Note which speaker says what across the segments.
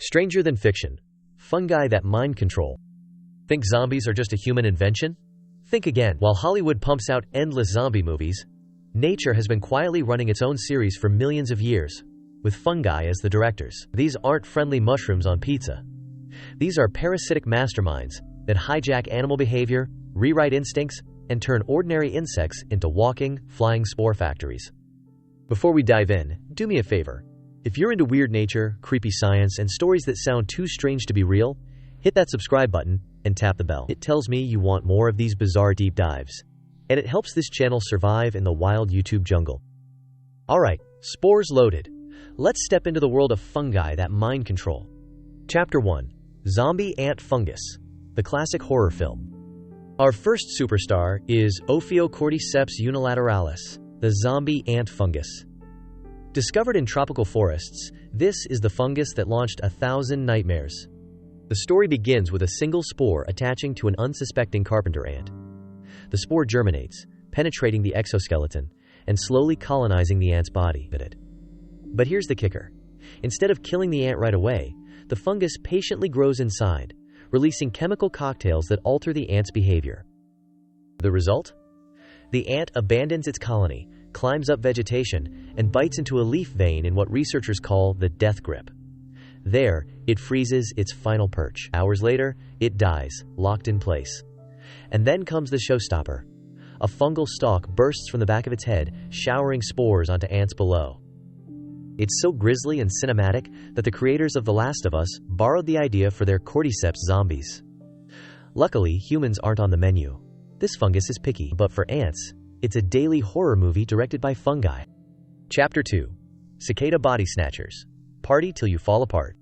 Speaker 1: Stranger than fiction. Fungi that mind control. Think zombies are just a human invention? Think again. While Hollywood pumps out endless zombie movies, nature has been quietly running its own series for millions of years, with fungi as the directors. These aren't friendly mushrooms on pizza. These are parasitic masterminds that hijack animal behavior, rewrite instincts, and turn ordinary insects into walking, flying spore factories. Before we dive in, do me a favor. If you're into weird nature, creepy science, and stories that sound too strange to be real, hit that subscribe button and tap the bell. It tells me you want more of these bizarre deep dives, and it helps this channel survive in the wild YouTube jungle. Alright, spores loaded. Let's step into the world of fungi that mind control. Chapter 1. Zombie Ant Fungus, the classic horror film. Our first superstar is Ophiocordyceps unilateralis, the zombie ant fungus. Discovered in tropical forests, this is the fungus that launched 1,000 nightmares. The story begins with a single spore attaching to an unsuspecting carpenter ant. The spore germinates, penetrating the exoskeleton, and slowly colonizing the ant's body. But here's the kicker. Instead of killing the ant right away, the fungus patiently grows inside, releasing chemical cocktails that alter the ant's behavior. The result? The ant abandons its colony, climbs up vegetation, and bites into a leaf vein in what researchers call the death grip. There, it freezes its final perch. Hours later, it dies, locked in place. And then comes the showstopper. A fungal stalk bursts from the back of its head, showering spores onto ants below. It's so grisly and cinematic that the creators of The Last of Us borrowed the idea for their cordyceps zombies. Luckily, humans aren't on the menu. This fungus is picky, but for ants, it's a daily horror movie directed by fungi. Chapter 2. Cicada Body Snatchers. Party till you fall apart.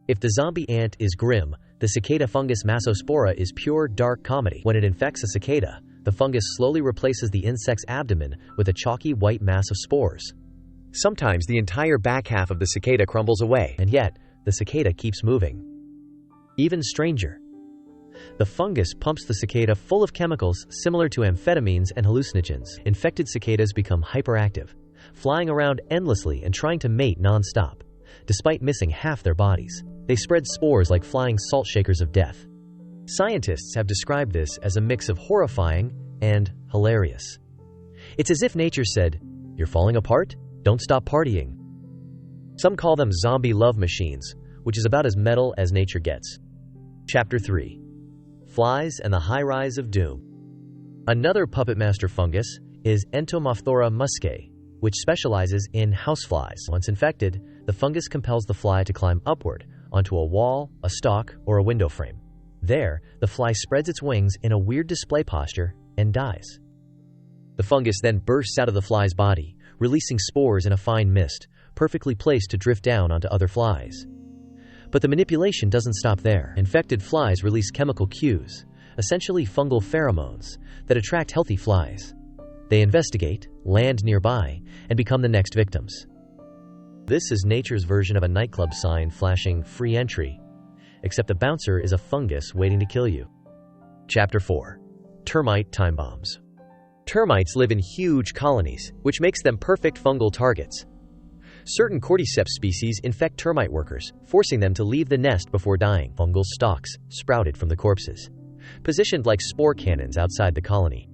Speaker 1: If the zombie ant is grim, the cicada fungus Massospora is pure dark comedy. When it infects a cicada, the fungus slowly replaces the insect's abdomen with a chalky white mass of spores. Sometimes the entire back half of the cicada crumbles away, and yet the cicada keeps moving. Even stranger. The fungus pumps the cicada full of chemicals similar to amphetamines and hallucinogens. Infected cicadas become hyperactive, flying around endlessly and trying to mate non-stop. Despite missing half their bodies, they spread spores like flying salt shakers of death. Scientists have described this as a mix of horrifying and hilarious. It's as if nature said, "You're falling apart? Don't stop partying." Some call them zombie love machines, which is about as metal as nature gets. Chapter 3. Flies and the High Rise of Doom. Another puppet master fungus is Entomophtora muscae, which specializes in houseflies. Once infected, the fungus compels the fly to climb upward onto a wall, a stalk, or a window frame. There, the fly spreads its wings in a weird display posture and dies. The fungus then bursts out of the fly's body, releasing spores in a fine mist, perfectly placed to drift down onto other flies. But the manipulation doesn't stop there. Infected flies release chemical cues, essentially fungal pheromones, that attract healthy flies. They investigate, land nearby, and become the next victims. This is nature's version of a nightclub sign flashing "free entry," except the bouncer is a fungus waiting to kill you. Chapter 4. Termite time bombs. Termites live in huge colonies, which makes them perfect fungal targets. Certain cordyceps species infect termite workers, forcing them to leave the nest before dying. Fungal stalks sprouted from the corpses, positioned like spore cannons outside the colony.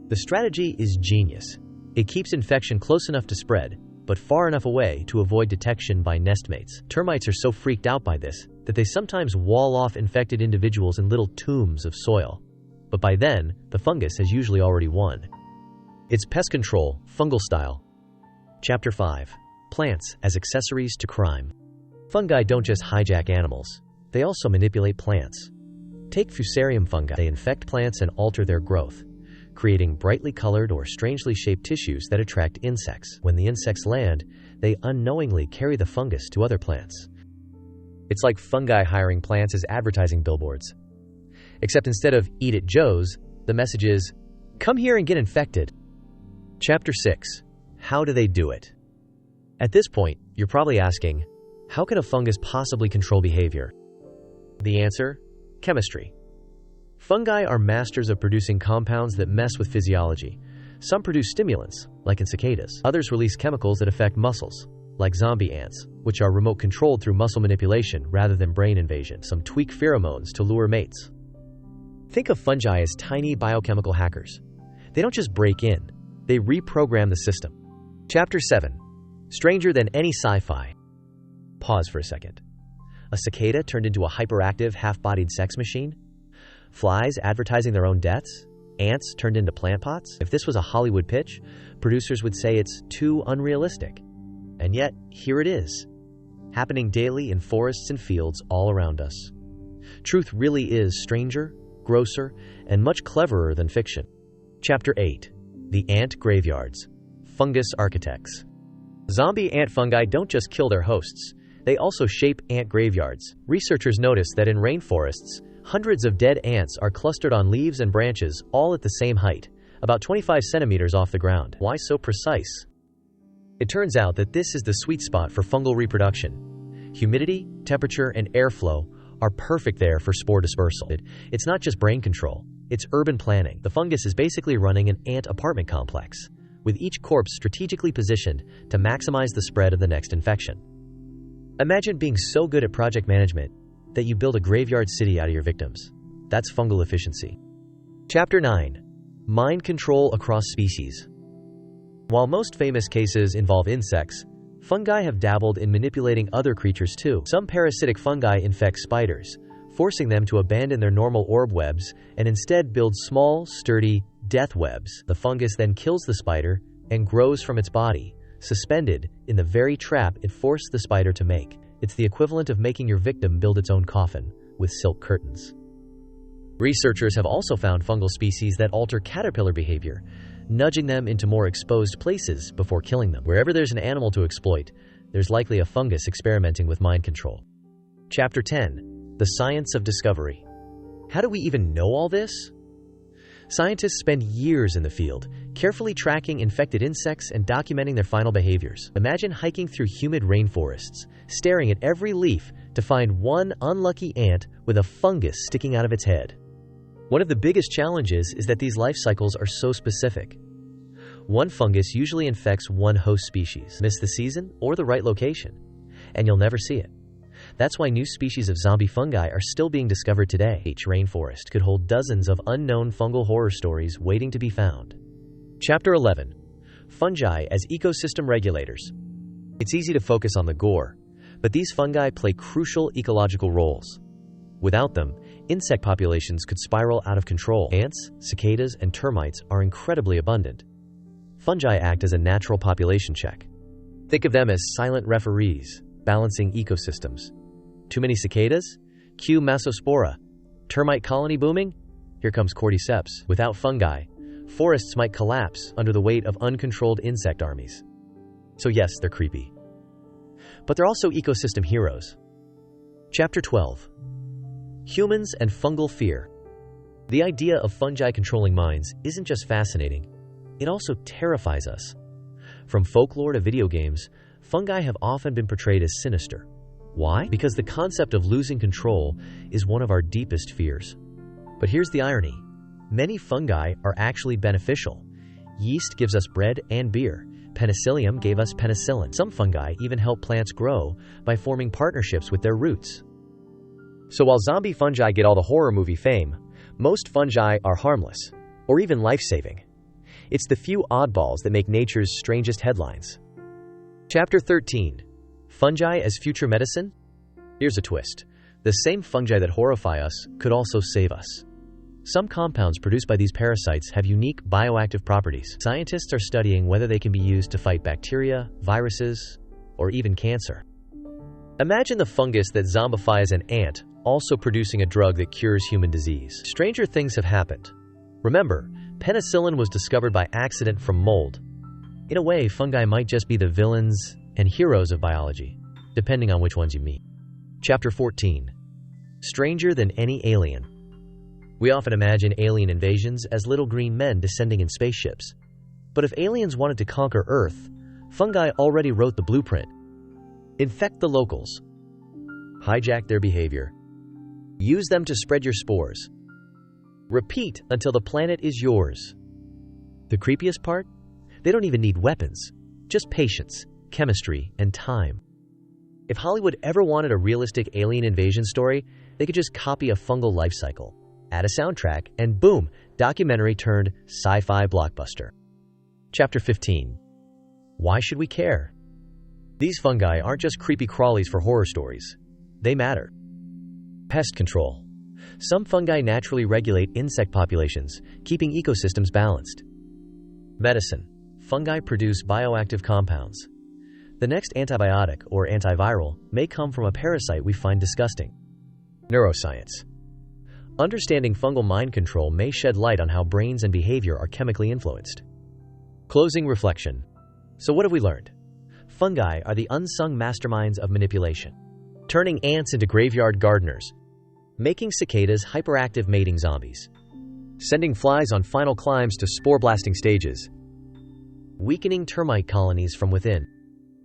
Speaker 1: The strategy is genius. It keeps infection close enough to spread, but far enough away to avoid detection by nestmates. Termites are so freaked out by this that they sometimes wall off infected individuals in little tombs of soil. But by then, the fungus has usually already won. It's pest control, fungal style. Chapter 5. Plants as accessories to crime. Fungi don't just hijack animals, they also manipulate plants. Take fusarium fungi. They infect plants and alter their growth, creating brightly colored or strangely shaped tissues that attract insects. When the insects land, they unknowingly carry the fungus to other plants. It's like fungi hiring plants as advertising billboards. Except instead of "Eat it, Joe's," the message is, "Come here and get infected." Chapter 6. How do they do it? At this point, you're probably asking, how can a fungus possibly control behavior? The answer? Chemistry. Fungi are masters of producing compounds that mess with physiology. Some produce stimulants, like in cicadas. Others release chemicals that affect muscles, like zombie ants, which are remote controlled through muscle manipulation rather than brain invasion. Some tweak pheromones to lure mates. Think of fungi as tiny biochemical hackers. They don't just break in, they reprogram the system. Chapter 7. Stranger than any sci-fi. Pause for a second. A cicada turned into a hyperactive, half-bodied sex machine? Flies advertising their own deaths? Ants turned into plant pots? If this was a Hollywood pitch, producers would say it's too unrealistic. And yet, here it is, happening daily in forests and fields all around us. Truth really is stranger, grosser, and much cleverer than fiction. Chapter 8. The Ant Graveyards. Fungus Architects. Zombie ant fungi don't just kill their hosts, they also shape ant graveyards. Researchers notice that in rainforests, hundreds of dead ants are clustered on leaves and branches, all at the same height, about 25 centimeters off the ground. Why so precise? It turns out that this is the sweet spot for fungal reproduction. Humidity, temperature, and airflow are perfect there for spore dispersal. It's not just brain control, it's urban planning. The fungus is basically running an ant apartment complex, with each corpse strategically positioned to maximize the spread of the next infection. Imagine being so good at project management that you build a graveyard city out of your victims. That's fungal efficiency. Chapter 9. Mind control across species. While most famous cases involve insects, fungi have dabbled in manipulating other creatures too. Some parasitic fungi infect spiders, forcing them to abandon their normal orb webs and instead build small, sturdy, death webs. The fungus then kills the spider and grows from its body, suspended in the very trap it forced the spider to make. It's the equivalent of making your victim build its own coffin with silk curtains. Researchers have also found fungal species that alter caterpillar behavior, nudging them into more exposed places before killing them. Wherever there's an animal to exploit, there's likely a fungus experimenting with mind control. Chapter 10. The Science of Discovery. How do we even know all this? Scientists spend years in the field, carefully tracking infected insects and documenting their final behaviors. Imagine hiking through humid rainforests, staring at every leaf to find one unlucky ant with a fungus sticking out of its head. One of the biggest challenges is that these life cycles are so specific. One fungus usually infects one host species. Miss the season or the right location, and you'll never see it. That's why new species of zombie fungi are still being discovered today. Each rainforest could hold dozens of unknown fungal horror stories waiting to be found. Chapter 11. Fungi as ecosystem regulators. It's easy to focus on the gore, but these fungi play crucial ecological roles. Without them, insect populations could spiral out of control. Ants, cicadas, and termites are incredibly abundant. Fungi act as a natural population check. Think of them as silent referees, balancing ecosystems. Too many cicadas? Cue Massospora. Termite colony booming? Here comes cordyceps. Without fungi, forests might collapse under the weight of uncontrolled insect armies. So yes, they're creepy. But they're also ecosystem heroes. Chapter 12. Humans and fungal fear. The idea of fungi controlling minds isn't just fascinating, it also terrifies us. From folklore to video games, fungi have often been portrayed as sinister. Why? Because the concept of losing control is one of our deepest fears. But here's the irony. Many fungi are actually beneficial. Yeast gives us bread and beer. Penicillium gave us penicillin. Some fungi even help plants grow by forming partnerships with their roots. So while zombie fungi get all the horror movie fame, most fungi are harmless, or even life-saving. It's the few oddballs that make nature's strangest headlines. Chapter 13. Fungi as future medicine? Here's a twist. The same fungi that horrify us could also save us. Some compounds produced by these parasites have unique bioactive properties. Scientists are studying whether they can be used to fight bacteria, viruses, or even cancer. Imagine the fungus that zombifies an ant also producing a drug that cures human disease. Stranger things have happened. Remember, penicillin was discovered by accident from mold. In a way, fungi might just be the villains and heroes of biology, depending on which ones you meet. Chapter 14. Stranger than any alien. We often imagine alien invasions as little green men descending in spaceships. But if aliens wanted to conquer Earth, fungi already wrote the blueprint. Infect the locals. Hijack their behavior. Use them to spread your spores. Repeat until the planet is yours. The creepiest part? They don't even need weapons, just patience, chemistry, and time. If Hollywood ever wanted a realistic alien invasion story, they could just copy a fungal life cycle, add a soundtrack, and boom, documentary turned sci-fi blockbuster. Chapter 15. Why should we care? These fungi aren't just creepy crawlies for horror stories. They matter. Pest control. Some fungi naturally regulate insect populations, keeping ecosystems balanced. Medicine. Fungi produce bioactive compounds. The next antibiotic or antiviral may come from a parasite we find disgusting. Neuroscience. Understanding fungal mind control may shed light on how brains and behavior are chemically influenced. Closing reflection. So what have we learned? Fungi are the unsung masterminds of manipulation, turning ants into graveyard gardeners, making cicadas hyperactive mating zombies, sending flies on final climbs to spore-blasting stages, weakening termite colonies from within,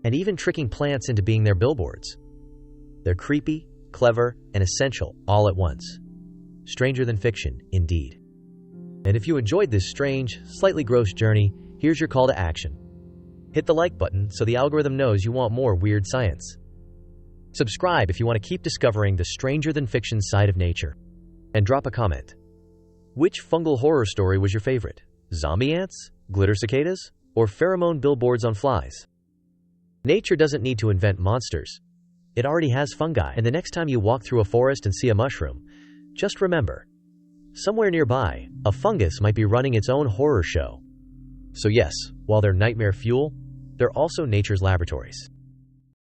Speaker 1: and even tricking plants into being their billboards. They're creepy, clever, and essential all at once. Stranger than fiction, indeed. And if you enjoyed this strange, slightly gross journey, here's your call to action. Hit the like button so the algorithm knows you want more weird science. Subscribe if you want to keep discovering the stranger than fiction side of nature. And drop a comment. Which fungal horror story was your favorite? Zombie ants? Glitter cicadas? Or pheromone billboards on flies? Nature doesn't need to invent monsters. It already has fungi, and the next time you walk through a forest and see a mushroom, just remember, somewhere nearby, a fungus might be running its own horror show. So yes, while they're nightmare fuel, they're also nature's laboratories.